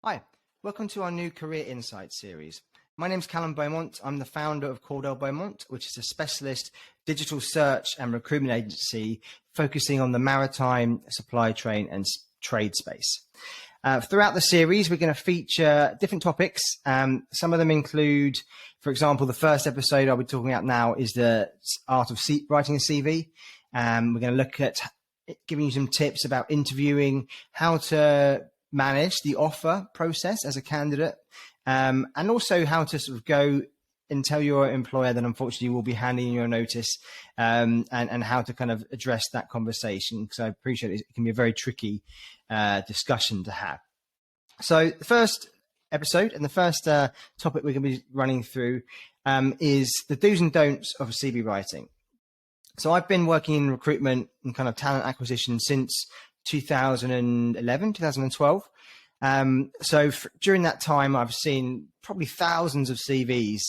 Hi, welcome to our new Career Insights series. My name's Callum Beaumont. I'm the founder of Cordell Beaumont, which is a specialist digital search and recruitment agency focusing on the maritime, supply chain and trade space. Throughout the series, we're going to feature different topics. Some of them include, for example, the first episode I'll be talking about now is the art of writing a CV. We're going to look at giving you some tips about interviewing, how to manage the offer process as a candidate, and also how to sort of go and tell your employer that unfortunately you will be handing your notice, and how to kind of address that conversation, because I appreciate it can be a very tricky discussion to have. So the first episode and the first topic we're going to be running through is the do's and don'ts of CV writing. So I've been working in recruitment and kind of talent acquisition since 2011, 2012. During that time, I've seen probably thousands of CVs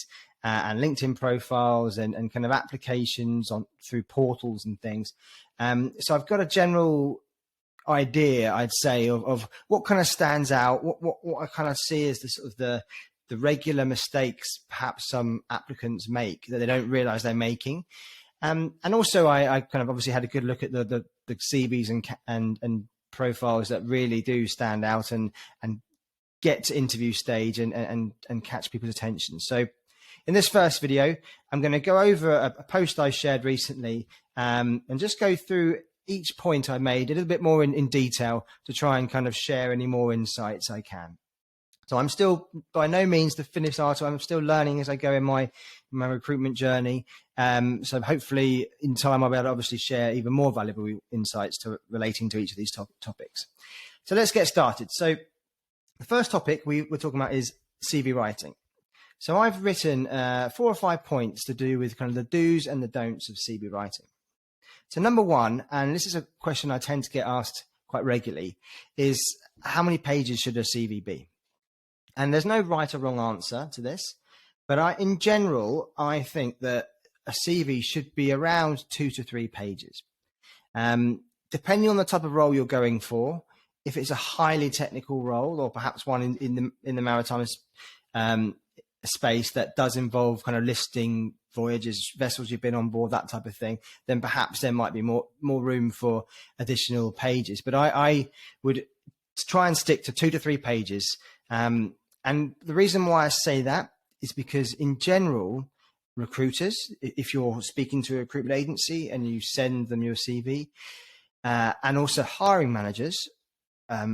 and LinkedIn profiles and kind of applications through portals and things. So I've got a general idea, I'd say, of what kind of stands out, what I kind of see as the sort of the regular mistakes perhaps some applicants make that they don't realize they're making. And also I kind of obviously had a good look at the CVs and profiles that really do stand out and get to interview stage and catch people's attention. So in this first video, I'm going to go over a post I shared recently and just go through each point I made a little bit more in detail to try and kind of share any more insights I can. So I'm still by no means the finished article. I'm still learning as I go in my recruitment journey. So hopefully in time I'll be able to obviously share even more valuable insights relating to each of these topics. So let's get started. So the first topic we're talking about is CV writing. So I've written 4 or 5 points to do with kind of the do's and the don'ts of CV writing. So number one, and this is a question I tend to get asked quite regularly, is how many pages should a CV be? And there's no right or wrong answer to this, but in general, I think that a CV should be around 2 to 3 pages. Depending on the type of role you're going for, if it's a highly technical role or perhaps one in the maritime space that does involve kind of listing voyages, vessels you've been on board, that type of thing, then perhaps there might be more room for additional pages. But I would try and stick to 2 to 3 pages. And the reason why I say that is because in general, recruiters, if you're speaking to a recruitment agency and you send them your CV, and also hiring managers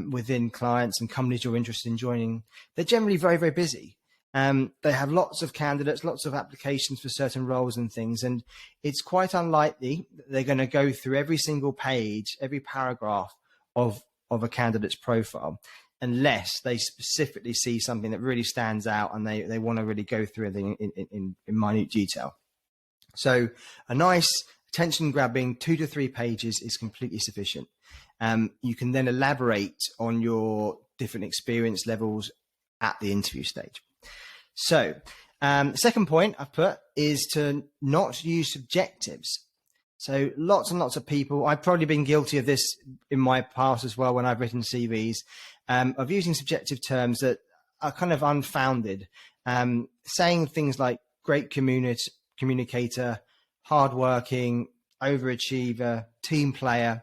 within clients and companies you're interested in joining, they're generally very, very busy. They have lots of candidates, lots of applications for certain roles and things. And it's quite unlikely that they're going to go through every single page, every paragraph of a candidate's profile, unless they specifically see something that really stands out and they want to really go through everything in minute detail. So a nice attention grabbing 2 to 3 pages is completely sufficient. You can then elaborate on your different experience levels at the interview stage. So the second point I've put is to not use subjectives. So lots and lots of people, I've probably been guilty of this in my past as well when I've written CVs, of using subjective terms that are kind of unfounded, saying things like great communicator, hardworking, overachiever, team player.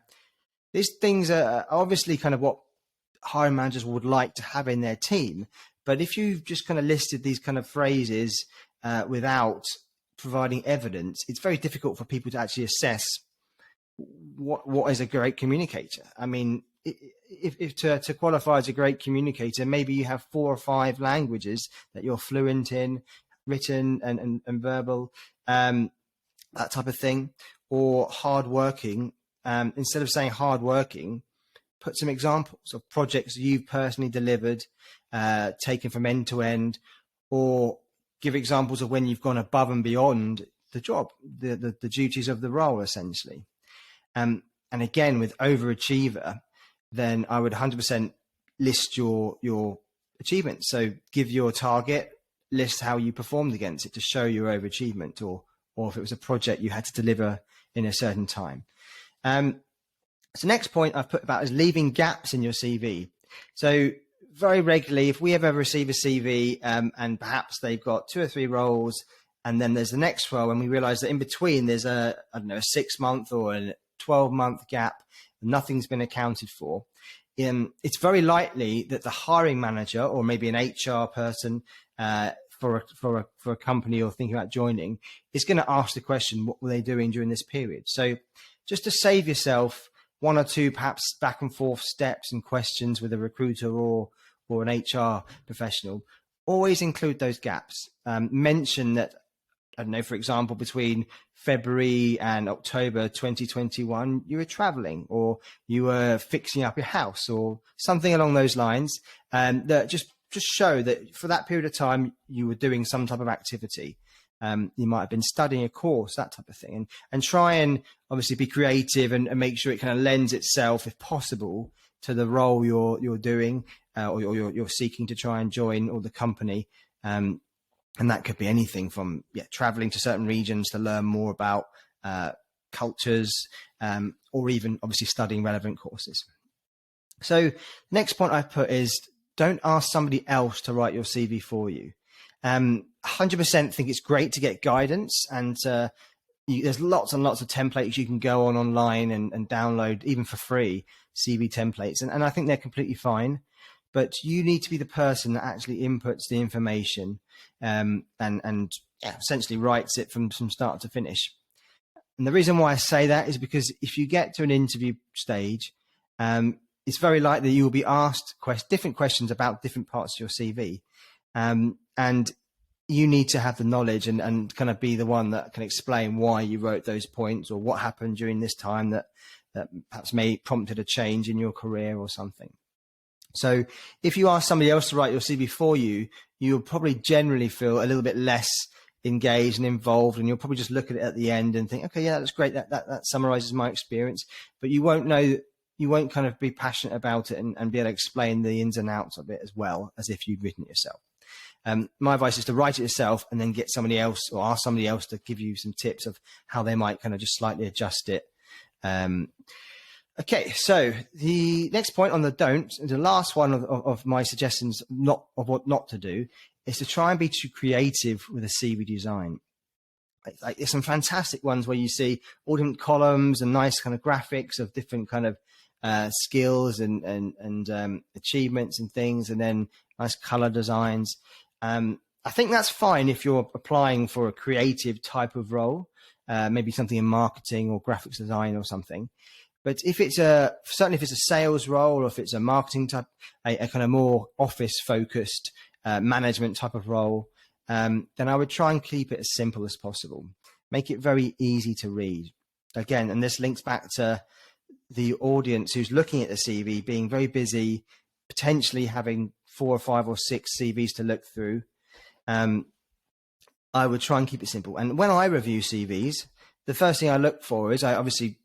These things are obviously kind of what hiring managers would like to have in their team. But if you've just kind of listed these kind of phrases without providing evidence, it's very difficult for people to actually assess what is a great communicator. I mean, if to qualify as a great communicator, maybe you have 4 or 5 languages that you're fluent in, written and verbal, that type of thing, or hardworking. Instead of saying hardworking, put some examples of projects you've personally delivered, taken from end to end, or give examples of when you've gone above and beyond the job, the duties of the role, essentially. And again, with overachiever, then I would 100% list your achievements. So give your target, list how you performed against it to show your overachievement, or if it was a project you had to deliver in a certain time. So next point I've put about is leaving gaps in your CV. So very regularly, if we ever receive a CV and perhaps they've got 2 or 3 roles, and then there's the next role, and we realize that in between there's a 6-month or a 12-month gap, and nothing's been accounted for. It's very likely that the hiring manager or maybe an HR person for a company or thinking about joining is going to ask the question, what were they doing during this period? So just to save yourself 1 or 2 perhaps back and forth steps and questions with a recruiter or an HR professional, always include those gaps. Mention that, I don't know, for example, between February and October 2021, you were traveling or you were fixing up your house or something along those lines, that just show that for that period of time, you were doing some type of activity. You might have been studying a course, that type of thing, and try and obviously be creative and make sure it kind of lends itself, if possible, to the role you're doing or you're seeking to try and join, or the company. And that could be anything from traveling to certain regions to learn more about cultures, or even obviously studying relevant courses. So next point I've put is, don't ask somebody else to write your CV for you. 100% think it's great to get guidance, and there's lots and lots of templates you can go on online and download, even for free, CV templates. And I think they're completely fine. But you need to be the person that actually inputs the information and essentially writes it from start to finish. And the reason why I say that is because if you get to an interview stage, it's very likely you will be asked different questions about different parts of your CV. And you need to have the knowledge and kind of be the one that can explain why you wrote those points, or what happened during this time that perhaps may prompted a change in your career or something. So if you ask somebody else to write your CV for you, you'll probably generally feel a little bit less engaged and involved, and you'll probably just look at it at the end and think, okay, yeah, that's great. That summarizes my experience, but you won't kind of be passionate about it and be able to explain the ins and outs of it as well as if you'd written it yourself. My advice is to write it yourself and then get somebody else, or ask somebody else to give you some tips of how they might kind of just slightly adjust it. Okay, so the next point on the don't, the last one of my suggestions of what not to do, is to try and be too creative with a CV design. Like there's some fantastic ones where you see all different columns and nice kind of graphics of different kind of skills and achievements and things, and then nice color designs. I think that's fine if you're applying for a creative type of role, maybe something in marketing or graphics design or something. But if it's certainly if it's a sales role, or if it's a marketing type, a kind of more office focused management type of role, then I would try and keep it as simple as possible. Make it very easy to read. Again, and this links back to the audience who's looking at the CV being very busy, potentially having 4 or 5 or 6 CVs to look through. I would try and keep it simple. And when I review CVs, the first thing I look for is, I obviously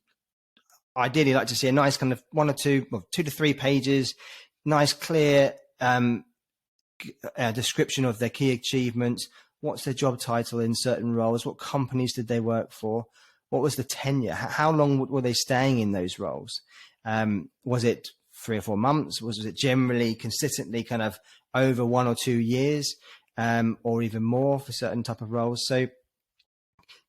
ideally like to see a nice kind of 1 or 2 to 3 pages, nice clear description of their key achievements. What's their job title in certain roles? What companies did they work for? What was the tenure? How long were they staying in those roles? Was it 3 or 4 months? Was it generally consistently kind of over 1 or 2 years, or even more for certain type of roles? So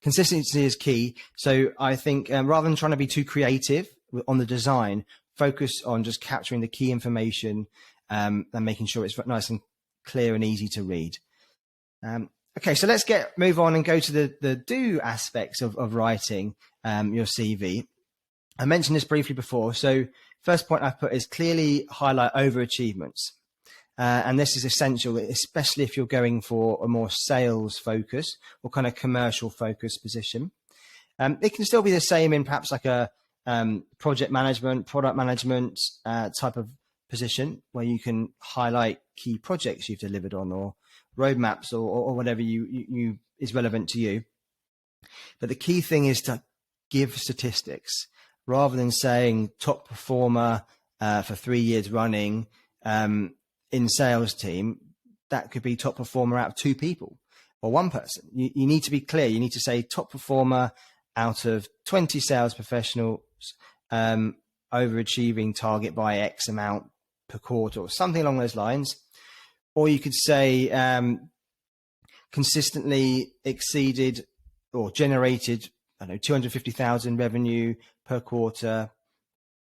consistency is key. So I think rather than trying to be too creative on the design, focus on just capturing the key information and making sure it's nice and clear and easy to read. Okay, so let's move on and go to the do aspects of writing your CV. I mentioned this briefly before. So first point I've put is clearly highlight overachievements. And this is essential, especially if you're going for a more sales focus or kind of commercial focused position. It can still be the same in perhaps like a project management, product management type of position, where you can highlight key projects you've delivered on, or roadmaps, or whatever you is relevant to you. But the key thing is to give statistics rather than saying top performer for 3 years running in sales team. That could be top performer out of 2 people or 1 person. You need to be clear. You need to say top performer out of 20 sales professionals, overachieving target by X amount per quarter or something along those lines. Or you could say consistently exceeded or generated, I don't know, 250,000 revenue per quarter,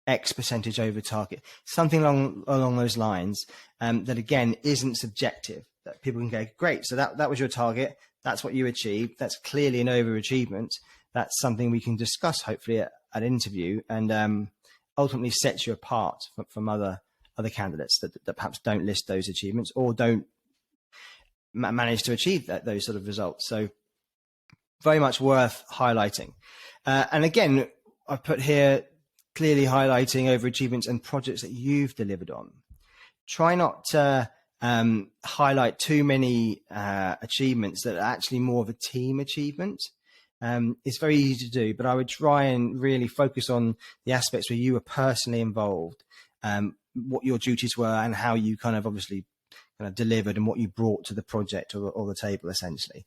X percentage over target, something along those lines. That again isn't subjective. That people can go, great, so that was your target. That's what you achieved. That's clearly an overachievement. That's something we can discuss hopefully at an interview, and ultimately sets you apart from other candidates that perhaps don't list those achievements or don't manage to achieve those sort of results. So very much worth highlighting. And again, I've put here clearly highlighting overachievements and projects that you've delivered on. Try not to highlight too many achievements that are actually more of a team achievement. It's very easy to do, but I would try and really focus on the aspects where you were personally involved, what your duties were and how you kind of obviously kind of delivered and what you brought to the project or the table, essentially.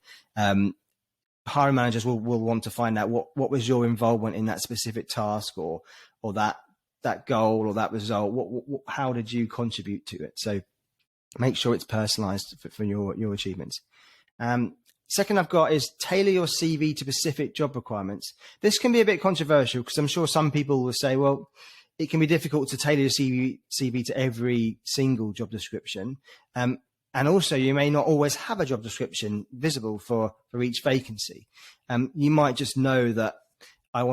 Hiring managers will want to find out what was your involvement in that specific task or that goal or that result. How did you contribute to it? So make sure it's personalized for your achievements. Second I've got is tailor your CV to specific job requirements. This can be a bit controversial because I'm sure some people will say, well, it can be difficult to tailor your CV to every single job description. And also you may not always have a job description visible for each vacancy. You might just know that I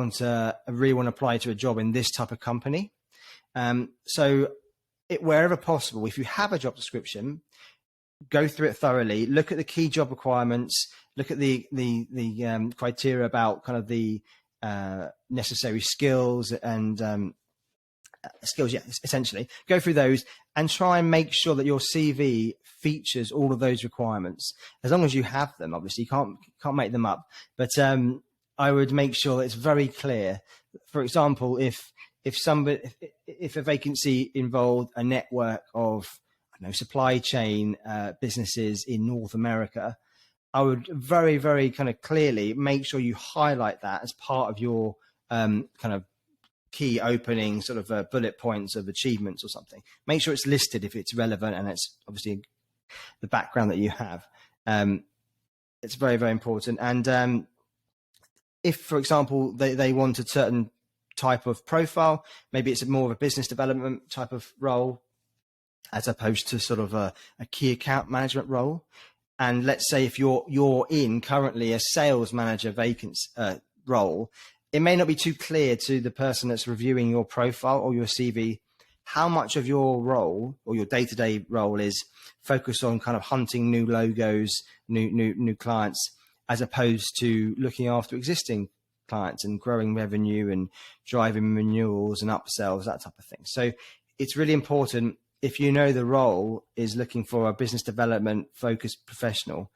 really want to apply to a job in this type of company. So wherever possible, if you have a job description, go through it thoroughly, look at the key job requirements, look at the criteria about kind of the necessary skills and skills, yeah, essentially. Go through those and try and make sure that your CV features all of those requirements. As long as you have them, obviously you can't make them up. But I would make sure that it's very clear. For example, if a vacancy involved a network of supply chain businesses in North America, I would very, very kind of clearly make sure you highlight that as part of your kind of key opening sort of bullet points of achievements or something. Make sure it's listed if it's relevant and it's obviously the background that you have. It's very, very important. And if, for example, they want a certain type of profile, maybe it's more of a business development type of role as opposed to sort of a key account management role. And let's say if you're in currently a sales manager vacancy role, it may not be too clear to the person that's reviewing your profile or your CV how much of your role or your day-to-day role is focused on kind of hunting new logos, new clients, as opposed to looking after existing clients and growing revenue and driving renewals and upsells, that type of thing. So it's really important, if you know the role is looking for a business development focused professional,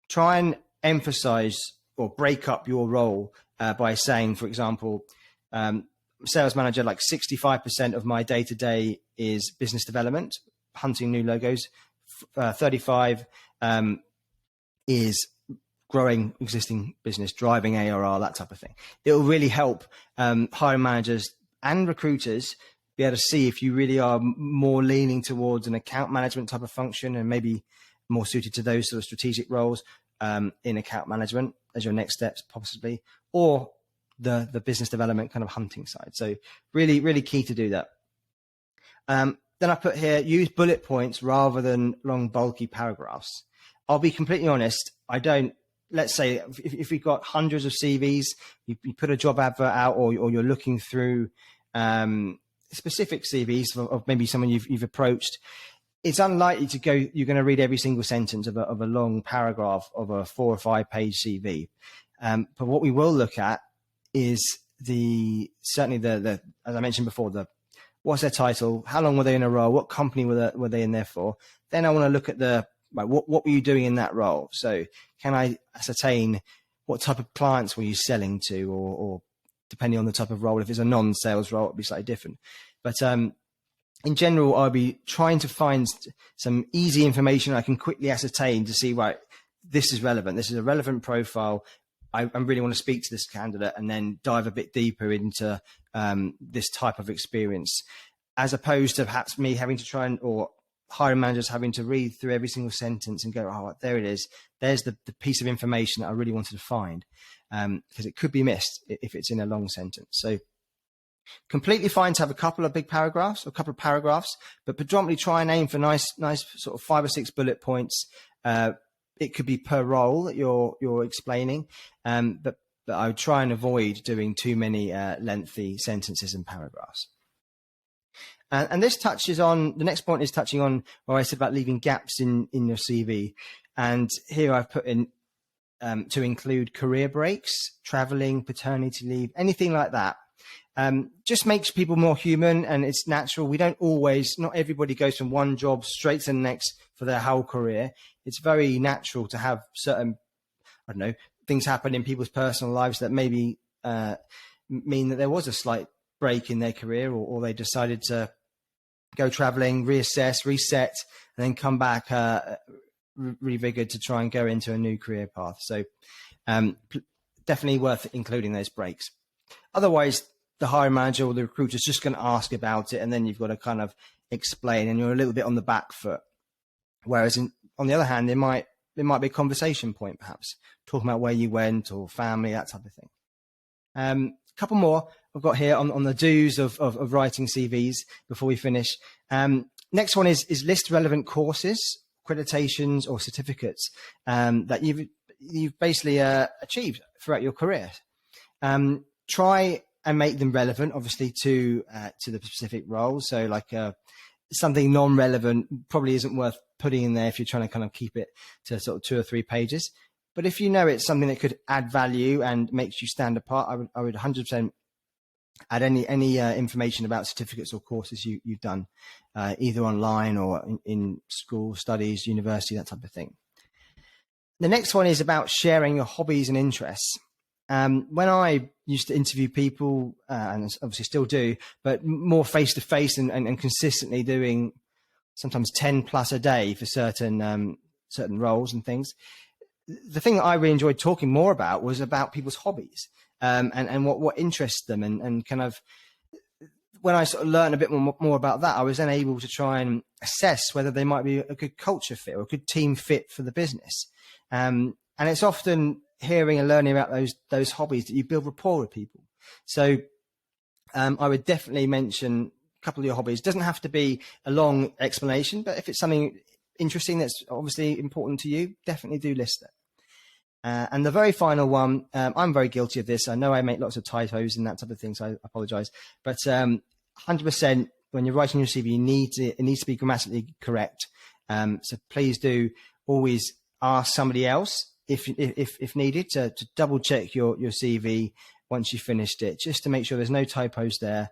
try and emphasize or break up your role by saying, for example, sales manager, like 65% of my day-to-day is business development, hunting new logos, 35 is growing existing business, driving ARR, that type of thing. It will really help hiring managers and recruiters be able to see if you really are more leaning towards an account management type of function and maybe more suited to those sort of strategic roles in account management as your next steps possibly, or the business development kind of hunting side. So really, really key to do that. Then I put here, use bullet points rather than long, bulky paragraphs. I'll be completely honest. Let's say if you've got hundreds of CVs, you put a job advert out or you're looking through specific CVs of maybe someone you've approached, it's unlikely you're going to read every single sentence of a long paragraph of a 4 or 5 page CV. But what we will look at is certainly the as I mentioned before, what's their title, how long were they in a role, what company were they in there for. Then I want to look at what were you doing in that role? So can I ascertain what type of clients were you selling to, or depending on the type of role, if it's a non-sales role, it'll be slightly different. But in general, I'll be trying to find some easy information I can quickly ascertain to see, right, this is relevant. This is a relevant profile. I really want to speak to this candidate, and then dive a bit deeper into this type of experience. as opposed to perhaps me having to try or hiring managers having to read through every single sentence and go, oh, there it is. There's the piece of information that I really wanted to find, because it could be missed if it's in a long sentence. So completely fine to have a couple of big paragraphs or a couple of paragraphs, but predominantly try and aim for nice sort of 5 or 6 bullet points. It could be per role that you're explaining, but I would try and avoid doing too many lengthy sentences and paragraphs. And this touches on, the next point is touching on where I said about leaving gaps in your CV. And here I've put in to include career breaks, traveling, paternity leave, anything like that. Just makes people more human, and it's natural. We don't always, not everybody goes from one job straight to the next for their whole career. It's very natural to have certain, I don't know, things happen in people's personal lives that maybe mean that there was a slight break in their career, or they decided to go traveling, reassess, reset, and then come back revigored to try and go into a new career path. So definitely worth including those breaks. Otherwise, the hiring manager or the recruiter is just going to ask about it, and then you've got to kind of explain, and you're a little bit on the back foot. Whereas on the other hand, there might be a conversation point, perhaps talking about where you went or family, that type of thing. A couple more I've got here on the do's of writing CVs before we finish. Next one is list relevant courses, accreditations, or certificates that you've basically achieved throughout your career. Try and make them relevant, obviously, to the specific role. So like something non-relevant probably isn't worth putting in there if you're trying to kind of keep it to sort of 2 or 3 pages. But if you know it's something that could add value and makes you stand apart, I would 100% add any information about certificates or courses you've done, either online or in school, studies, university, that type of thing. The next one is about sharing your hobbies and interests. When I used to interview people, and obviously still do, but more face-to-face and consistently doing sometimes 10 plus a day for certain roles and things, the thing that I really enjoyed talking more about was about people's hobbies, and what interests them, and kind of when I sort of learned a bit more about that, I was then able to try and assess whether they might be a good culture fit or a good team fit for the business. And it's often hearing and learning about those hobbies that you build rapport with people. So I would definitely mention a couple of your hobbies. It doesn't have to be a long explanation, but if it's something interesting that's obviously important to you, definitely do list it. And the very final one, I'm very guilty of this. I know I make lots of typos and that type of thing, so I apologize. But 100% when you're writing your CV, it needs to be grammatically correct. So please do always ask somebody else if needed to double check your CV once you've finished it, just to make sure there's no typos there.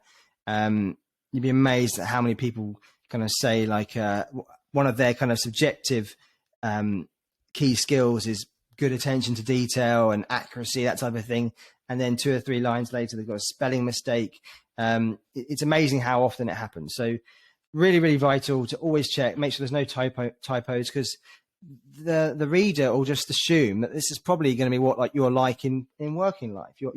You'd be amazed at how many people kind of say like one of their kind of subjective key skills is good attention to detail and accuracy, that type of thing. And then 2 or 3 lines later, they've got a spelling mistake. It's amazing how often it happens. So really, really vital to always check, make sure there's no typos, because the reader will just assume that this is probably going to be what like you're like in working life. Your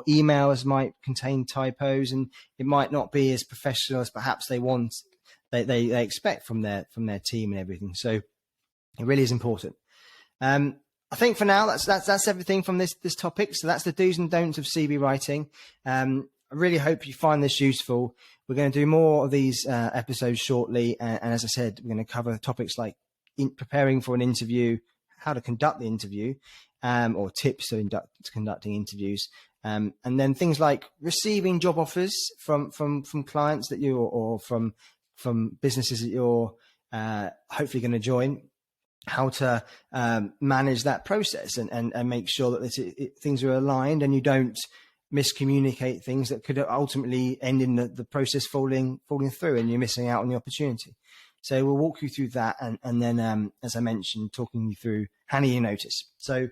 emails might contain typos, and it might not be as professional as perhaps they expect from their team and everything. So it really is important. I think for now that's everything from this topic. So that's the do's and don'ts of CV writing. I really hope you find this useful. We're going to do more of these episodes shortly, and as I said, we're going to cover topics like preparing for an interview, how to conduct the interview, or tips to conducting interviews, and then things like receiving job offers from clients that you or from businesses that you're hopefully going to join. How to manage that process and make sure that things are aligned and you don't miscommunicate things that could ultimately end in the process falling through and you're missing out on the opportunity. So we'll walk you through that and then, as I mentioned, talking you through handing your notice. So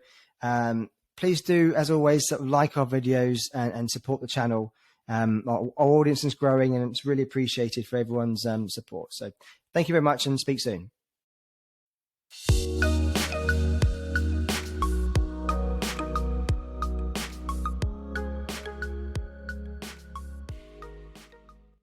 please do, as always, sort of like our videos and support the channel. Our audience is growing and it's really appreciated for everyone's support. So thank you very much and speak soon.